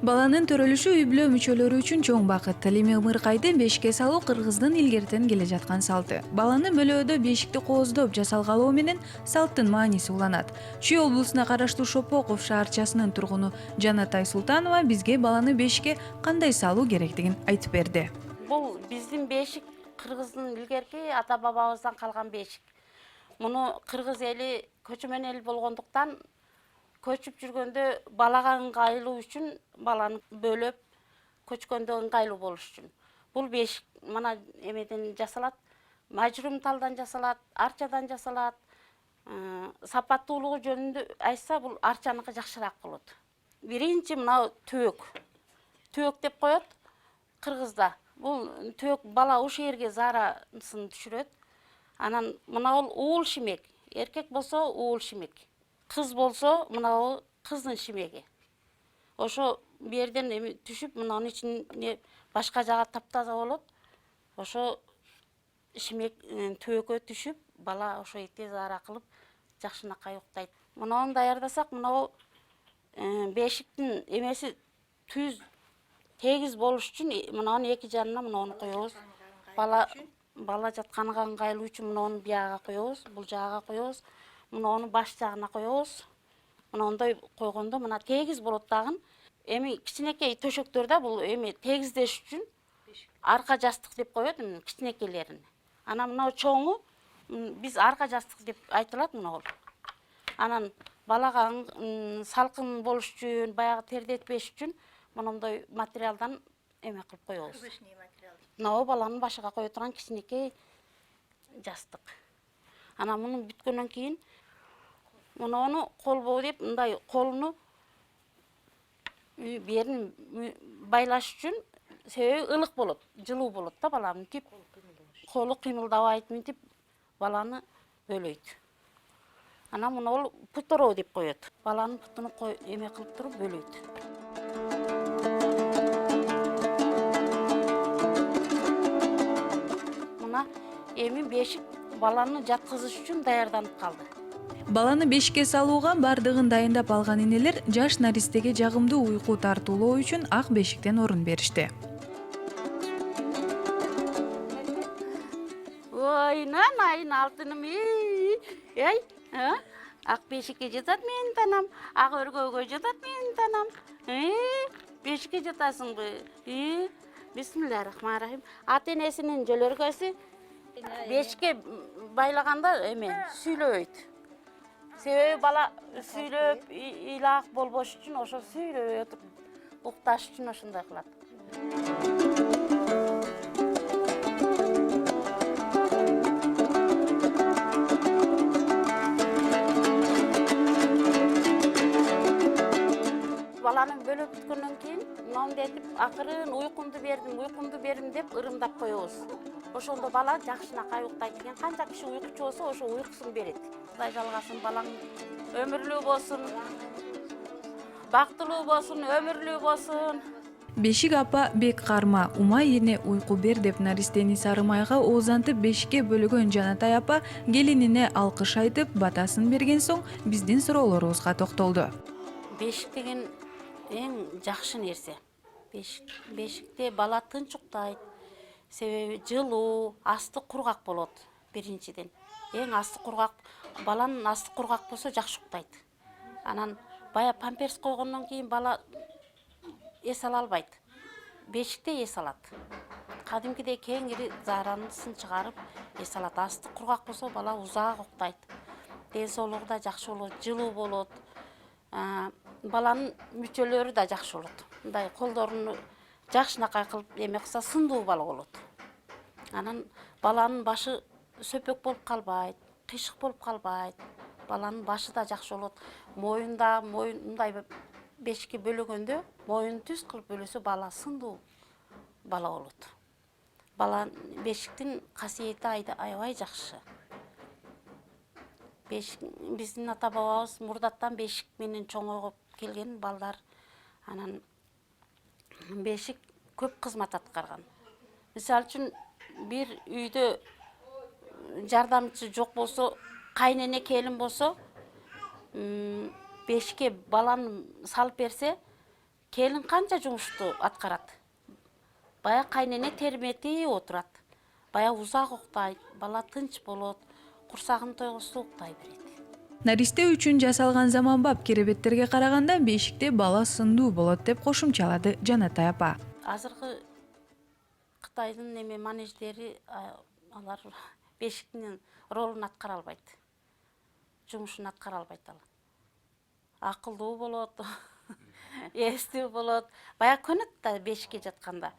Баланын төрөлүшү үй бүлө мүчөлөрү үчүн чоң бакыт. Ал эми ымыркайды бешикке салуу кыргыздын илгертен келе жаткан салты. Баланы бөлөөдө бешикти кооздоп жасалгалоо менен салттын мааниси уланат. Чүй облусуна караштуу Шопоков шаарчасынын тургуну Жанатай Султанова бизге баланы бешикке кандай салуу керектигин айтып берди. Бұл биздин бешик кыргыздын илгерки ата бабабыздан калган бешик. Муну кыргыз эли көчмөн эл болгондуктан көчүп жүргөндө балага ыңгайлуу үчүн баланы бөлөп көчкөндө ыңгайлуу болуш үчүн. Бул бешик мына эмеден жасалат, мажрум талдан жасалат, арчадан жасалат. Сапаттуулугу жөнүндө айтса, бул арчаныкы жакшыраак болот. Биринчи мына төөк. Төөк деп коет кыргызда. Бул төөк бала уш жерге заарасын түшүрөт. Анан мына бул уул шимек. Эркек болсо уул шимек. Кыз болсо мына кыздын шимеги. Ошо берден эми түшүп, мынанын ичине башка жагы таптаза болот. Ошо шимек төөккө түшүп, бала ошо эте заара кылып жакшынакай уктайт. Мынаны даярдасак, мына бешиктин эмеси түз тегиз болуш үчүн мынанын эки жанына мынаны коебуз. Бала жатканга ыңгайлуу үчүн мынаны бияга коебуз, бул жагга коебуз. Мынаны баш жагына коебуз. Мынандай койгондо мына тегиз болот дагы. Эми кичинекей төшөктөрдө бул эми тегиздеш үчүн арка жастык деп коет кичинекейлерин. Анан мына чоңу биз арка жастык деп айтылат мына бул. Анан балага салкын болуш үчүн, баягы тердетпеш үчүн мындай материалдан эме кылып коебуз. Мына баланын башыга кое турган кичинекей жастык. Анан муну бүткөндөн кийин муну колбоо деп мындай колуну берин байлаш үчүн себеби ылык болот, жылуу болот да бала мынтип колу кыймылдабайт, мынтип баланы бөлөйт. Анан муну путороо деп коет. Баланын путуну эме кылып туруп бөлөйт. Мына эми бешик баланы жаткызыш үчүн даярданып калды. Баланы бешикке салууга бардыгын дайындап алган энелер жаш наристеге жагымдуу уйку тартуулоо үчүн ак бешиктен орун беришти. Ой, нанайын алтыным, эй, ак бешикке жатат менин танам, ак өргөгө жатат менин танам. Бешикке жатасыңбы? Бисмиллахиррахманиррахим. Ата энесинин жөлөргөсү бешикке байлаганда эме сүйлөбөйт. Себеби бала сүйлөп ыйлаак болбош үчүн ошо сүйлөбөй отуруп укташ үчүн ошондой кылат. Баланы бөлөп бүткөндөн кийин мындай этип акырын уйкумду бердим деп ырымдап коебуз. Ошондо бала жакшынакай уктайт экен. Канча киши уйкучу болсо, ошо уйкусун берет. Кудай жалгасын, балаң өмүрлүү болсун, бактылуу болсун, өмүрлүү болсун. Бешик апа бек карма, умай эне уйку бер деп наристени Сарымайга оозантып бешикке бөлөгөн Жанатай апа келинине алкыш айтып, батасын берген соң биздин суроолорубузга токтолду. Бешик деген эң жакшы нерсе. Бешикте бала тынч уктайт. Себеби жылуу, асты кургак болот биринчиден. Эң асты кургак, баланын асты кургак болсо жакшы уктайт. Анан бая памперс койгондон кийин бала эс ала албайт. Бешикте эс алат. Кадимкидей кеңири зааранысын чыгарып эс алат. Асты кургак болсо бала узак уктайт. Ден соолугу да жакшы болот, жылуу болот. Баланын мүчөлөрү да жакшы болот. Мындай колдоруну жакшынакай кылып эме кылса сындуу бала болот. Анан баланын башы сөпөк болуп калбайт, кыйшык болуп калбайт. Баланын башы да жакшы болот. Моюнда мындай бешикке бөлөгөндө моюн түз кылып бөлөсө бала сындуу бала болот. Бала бешиктин касиети аябай жакшы. Биздин ата бабабыз мурдаттан бешик менен чоңойгоп келген балдар. Анан бешик көп кызмат аткарган. Мисалы үчүн бир үйдө жардамчы жок болсо, кайнене келин болсо, бешикке баланы салып берсе, келин канча жумушту аткарат. Бая кайнене терметип отурат. Бая узак уктайт, бала тынч болот, курсагын тойгузса уктай берет. Наристе үчүн жасалган заманбап керебеттерге караганда бешикте бала сындуу болот деп кошумчалады Жанатай апа. Азыркы Кытайдын неме манеждери алар бешиктин ролун аткара албайт. Жумушун аткара албайт ал. Акылдуу болот, эстүү болот. Бая көнөт да бешикке жатканда.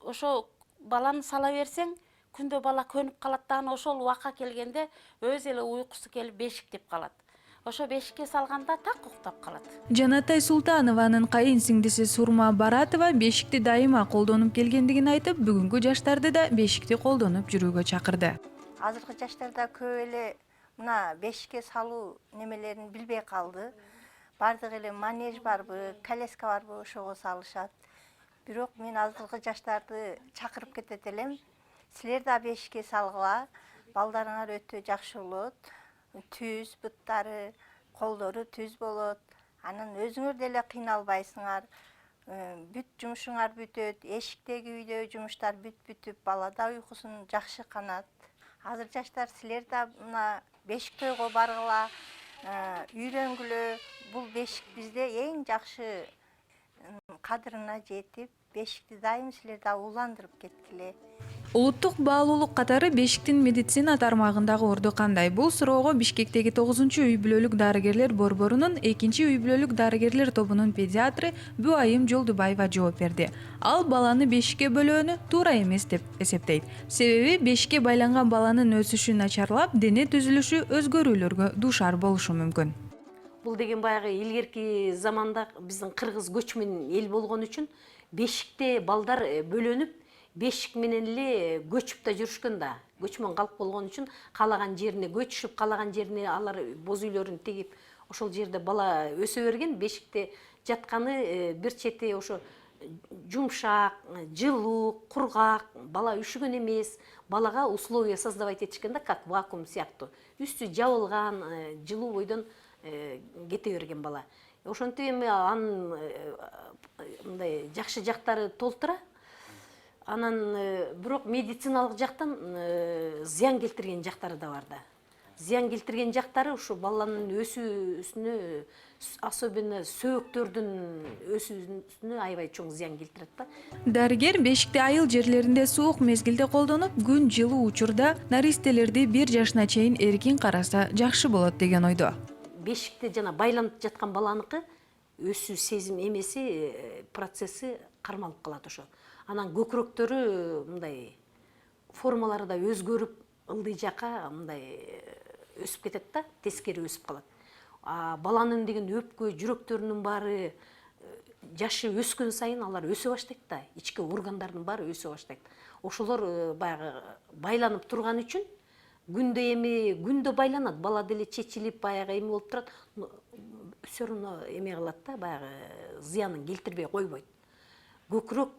Ошо баланы сала берсең, күндө бала көнүп калат да, ошол убакка келгенде өз эле уйкусу келип бешиктеп калат. Ошо бешикке салганда так уктап калат. Жанатай Султанованын кайын сиңдиси Сурма Баратова бешикти дайыма колдонуп келгендигин айтып, бүгүнкү жаштарды да бешикти колдонуп жүрүүгө чакырды. Азыркы жаштарда көп эле мына бешикке салуу немелерин билбей калды. Бардык эле манеж барбы, коляска барбы ошого салышат. Бирок мен азыркы жаштарды чакырып кетет элем. Силер да бешикке салгыла, балдарыңар өтө жакшы болот. Түз буттары, колдору түз болот. Анан өзүңөр деле кыйналбайсыңар. Бүт жумушуңар бүтөт, эшиктеги үйдө жумуштар бүтүп, бала да уйкусун жакшы канат. Азыр жаштар силер да мына бешик тойго баргыла, үйрөнгүлө. Бул бешик бизде эң жакшы кадырына жетип, бешикти дайым силер да уландырып кеткиле. Улуттук баалуулук катары бешиктин медицина тармагындагы орду кандай? Бул суроого Бишкектеги 9-үй бүлөлүк дарыгерлер борборунун 2-үй бүлөлүк дарыгерлер тобунун педиатры Буайым Жолдубаева жооп берди. Ал баланы бешикке бөлөөнү туура эмес деп эсептейт. Себеби бешикке байланган баланын өсүшү начарлап, дене түзүлүшү өзгөрүүлөргө дуушар болушу мүмкүн. Бул деген баягы илгерки заманда биздин кыргыз көчмөн эл болгон үчүн бешикте балдар бөлөнүп, бешик менен эле көчүп да жүрүшкөн да. Көчмөн калп болгон үчүн каалаган жерине көчүшүп, каалаган жерине алар боз үйлөрүн тегип, ошол жерде бала өсө берген. Бешикте жатканы бир чети ошо жумшак, жылуу, кургак, бала үшүгөн эмес, балага условия создавать этишкен да, как вакуум сыяктуу. Үстү жабылган, жылуу бойдон кете берген бала. Ошентип эми анын мындай жакшы жактары толтура. Анан бирок медициналык жактан зыян келтирген жактары да бар да. Зыян келтирген жактары ушу баланын өсүүсүнө, особенно сөөктөрдүн өсүүсүнө аябай чоң зыян келтирет да. Дарыгер бешикти айыл жерлеринде суук мезгилде колдонуп, күн жылуу учурда наристелерди 1 жашына чейин эркин караса жакшы болот деген ойдо. Бешикте жана байланып жаткан баланыкы өсүү сезим эмеси процесси кармалып калат ошо. Анан көкүрөктөрү мындай формалары да өзгөрүп, ылдый жака мындай өсүп кетет да, тескери өсүп калат. Баланын деген өпкө, жүрөктөрүнүн баары жашы өскөн сайын алар өсө баштайт да, ички органдардын баары өсө баштайт. Ошолор баягы байланып турган үчүн күндө байланат, бала деле чечилип баягы эме болуп турат, все равно эме кылат да, баягы зыянын келтирбей койбойт. Көкүрөк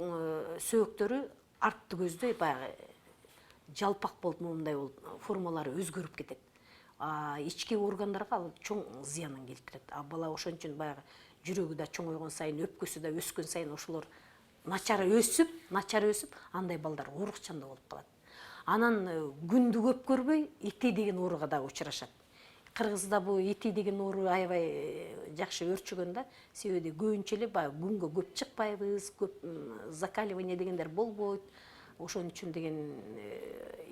сөөктөрү артты көздөй баягы жалпак болуп, мындай болуп, формалары өзгөрүп кетет. Ички органдарга ал чоң зыянын келтирет. Бала ошон үчүн баягы жүрөгү да чоңойгон сайын, өпкөсү да өскөн сайын ошолор начар өсүп, андай балдар оорукчанда болуп калат. Анан күндү көп көрбөй ити деген ооруга да учурашат. Кыргызда бул ити деген оору аябай жакшы өрчүгөн да, себеби көбүнчө эле баягы күнгө көп чыкпайбыз, көп закаливание дегендер болбойт. Ошон үчүн деген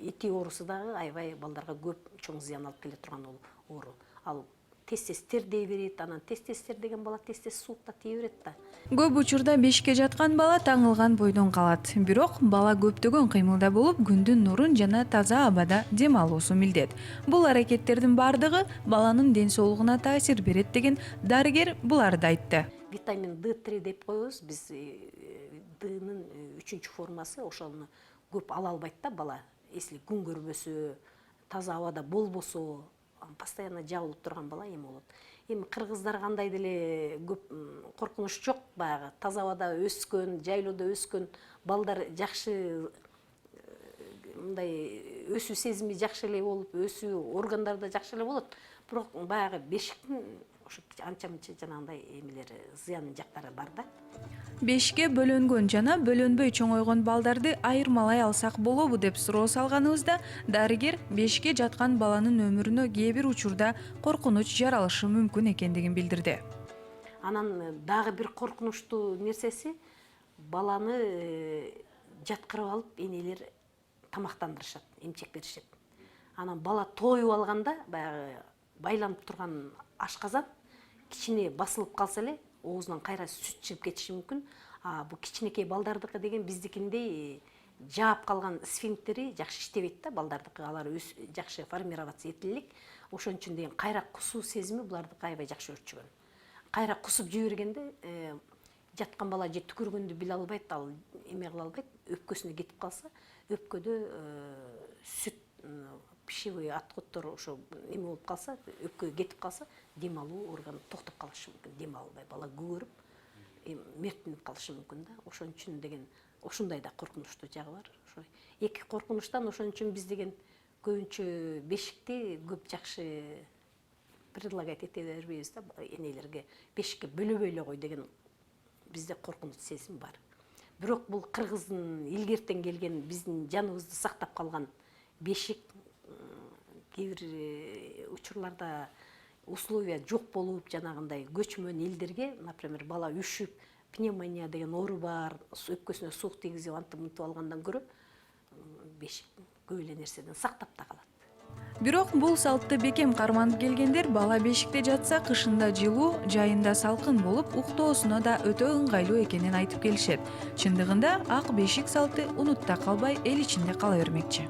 ити оорусу дагы аябай балдарга көп чоң зыян алып келе турган оору. Ал тез тер дей берет, анан тез тер деген бала тез суукта тие берет да. Көп учурда бешикке жаткан бала таңылган бойдон калат. Бирок бала көптөгөн кыймылда болуп, күндүн нурун жана таза абада дем алуусу милдет. Бул аракеттердин бардыгы баланын ден соолугуна таасир берет деген дарыгер буларды айтты. Витамин D3 деп коебуз, биз Днын 3-чү формасы, ошону көп ала албайт да бала. Если күн көрбөсө, таза абада болбосо, постоянно жабылып турган бала эме болот. Эми кыргыздар кандай деле көп коркунуч жок, баягы таза абада өскөн, жайлоодо өскөн балдар жакшы мындай өсүү сезими жакшы эле болуп, өсүү органдары да жакшы эле болот. Бирок баягы бешиктин ошо анча мынча жанагындай эмелери зыян жактары бар да. Бешикке бөлөнгөн жана бөлөнбөй чоңойгон балдарды айырмалай алсак болобу деп суроо салганыбызда дарыгер бешикке жаткан баланын өмүрүнө кээ бир учурда коркунуч жаралышы мүмкүн экендигин билдирди. Анан дагы бир коркунучтуу нерсеси баланы жаткырып алып энелер тамактандырышат, эмчек беришет. Анан бала тоюп алганда баягы байланып турган ашказан кичине басылып калса эле оозунан кайра сүт чыгып кетиши мүмкүн. Бул кичинекей балдардыкы деген биздикиндей жаап калган сфинктери жакшы иштебейт да, балдардыкы алар жакшы формироваться этилик. Ошон үчүн деген кайра кусуу сезими булардыкы аябай жакшы өрчүгөн. Кайра кусуп жибергенде жаткан бала же түкүргөндү биле албайт, ал эме кыла албайт, өпкөсүнө кетип калса, өпкөдө сүт пищевой отходдор ошо эме болуп калса, өпкөгө кетип калса, дем алуу органы токтоп калышы мүмкүн, дем албай бала көгөрүп, мерттенип калышы мүмкүн да. Ошон үчүн деген ошондой да коркунучтуу жагы бар. Ошо эки коркунучтан ошон үчүн биз деген көбүнчө бешикти көп жакшы предлагать ете бербейбиз да, энелерге бешикке бөлөбөй эле кой деген бизде коркунуч сезим бар. Бирок бул кыргыздын илгертен келген биздин жаныбызды сактап калган бешик кээ бир учурларда условия жок болуп, жанагындай көчмөн элдерге, например, бала үшүп, пневмония деген оору бар, өпкөсүнө суук тийгизип антып мынтип алгандан көрө бешик көп эле нерседен сактап да калат. Бирок бул салтты бекем карманып келгендер бала бешикте жатса кышында жылуу, жайында салкын болуп, уктоосуна да өтө ыңгайлуу экенин айтып келишет. Чындыгында ак бешик салты унутта калбай эл ичинде кала бермекчи.